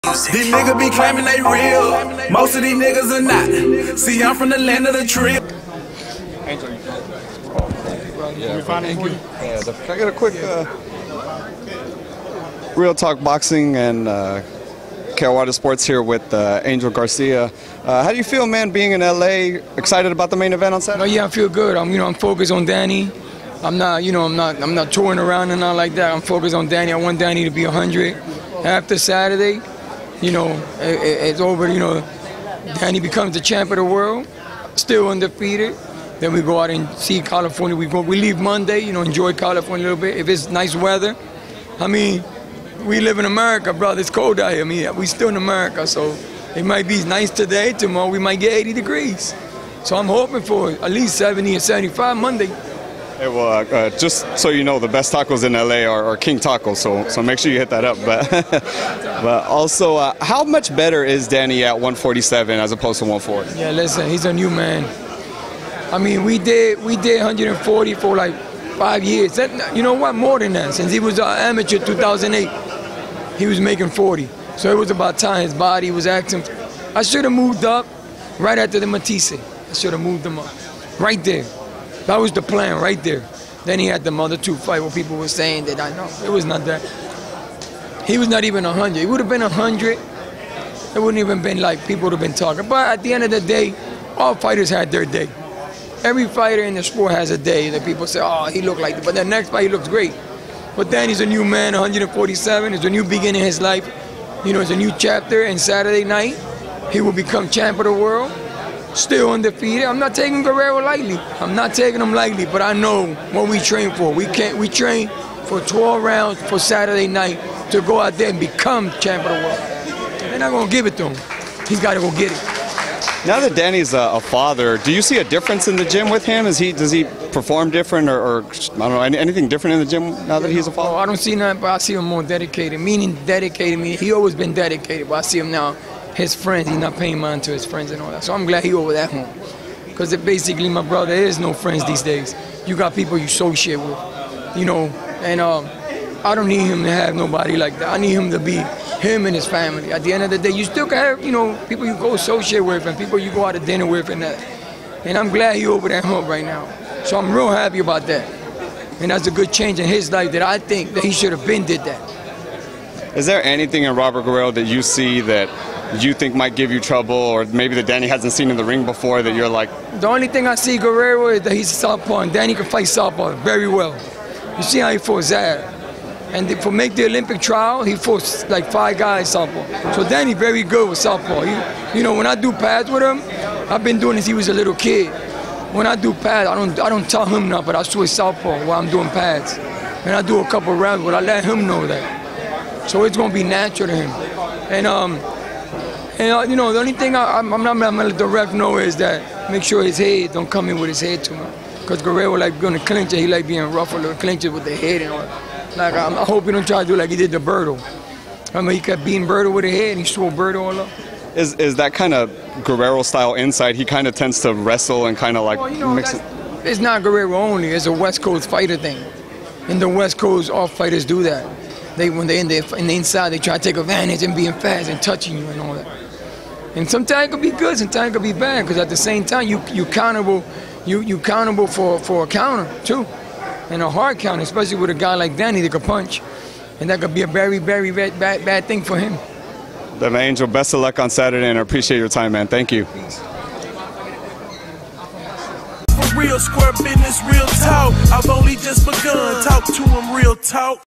These niggas be claiming they real. Most of these niggas are not. See, I'm from the land of the trip. Yeah, thank you. Yeah, can I get a quick Real Talk Boxing and Carolina Sports here with Angel Garcia. How do you feel, man, being in LA? Excited about the main event on Saturday? Yeah, I feel good. I'm focused on Danny. I'm not touring around and all like that. I'm focused on Danny. I want Danny to be 100. After Saturday, it's over. Danny becomes the champ of the world, still undefeated. Then we go out and see California. We leave Monday, enjoy California a little bit. If it's nice weather, we live in America, brother. It's cold out here. We still in America, so it might be nice today. Tomorrow we might get 80 degrees. So I'm hoping for at least 70 or 75 Monday. Hey, well, just so you know, the best tacos in LA are King Tacos, so make sure you hit that up. But also, how much better is Danny at 147 as opposed to 140? Yeah, listen, he's a new man. We did 140 for like 5 years. You know what? More than that. Since he was an amateur 2008, he was making 40. So it was about time. His body was acting. I should have moved up right after the Matisse. I should have moved him up right there. That was the plan right there. Then he had the other two fight where people were saying that I know. It was not that. He was not even 100. He would have been 100. It wouldn't even been like people would have been talking. But at the end of the day, all fighters had their day. Every fighter in the sport has a day that people say, oh, he looked like that. But the next fight, he looks great. But Danny's a new man, 147. It's a new beginning in his life. It's a new chapter. And Saturday night, he will become champ of the world. Still undefeated. I'm not taking Guerrero lightly. I'm not taking him lightly, but I know what we train for. We train for 12 rounds for Saturday night to go out there and become champ of the world. They're not going to give it to him. He's got to go get it. Now that Danny's a father, do you see a difference in the gym with him? Does he perform different or I don't know, anything different in the gym now that he's a father? Oh, I don't see nothing, but I see him more dedicated. Meaning he always been dedicated, but I see him now. His friends, he's not paying mind to his friends and all that. So I'm glad he over that home. Because basically, my brother, there is no friends these days. You got people you associate with, and I don't need him to have nobody like that. I need him to be him and his family. At the end of the day, you still can have, people you go associate with and people you go out to dinner with and that. And I'm glad he over that hump right now. So I'm real happy about that. And that's a good change in his life that I think that he should have been did that. Is there anything in Robert Guerrero that you see that you think might give you trouble, or maybe that Danny hasn't seen in the ring before that you're like? The only thing I see Guerrero is that he's a southpaw, and Danny can fight southpaw very well. You see how he fought Zad. And for make the Olympic trial, he fought like 5 guys southpaw. So Danny very good with southpaw. When I do pads with him, I've been doing this since he was a little kid. When I do pads, I don't tell him nothing, but I switch southpaw while I'm doing pads. And I do a couple rounds, but I let him know that. So it's gonna be natural to him. And the only thing I'm not gonna let the ref know is that make sure his head don't come in with his head too much. Because Guerrero like gonna clinch it, he like being rough a little, clinch it with the head and all that. Like I hope he don't try to do like he did to Berto. He kept beating Berto with the head and he swore Berto all up. Is that kind of Guerrero style inside? He kind of tends to wrestle and kind of like mix it. It's not Guerrero only, it's a West Coast fighter thing. In the West Coast, all fighters do that. When they're in the inside, they try to take advantage and being fast and touching you and all that. And sometimes it could be good, sometimes it could be bad, because at the same time, you accountable for a counter too, and a hard counter, especially with a guy like Danny that could punch, and that could be a very, very bad thing for him. Then Angel, best of luck on Saturday, and I appreciate your time, man. Thank you. Peace. For real square business, real talk. I've only just begun. Talk to him, real talk.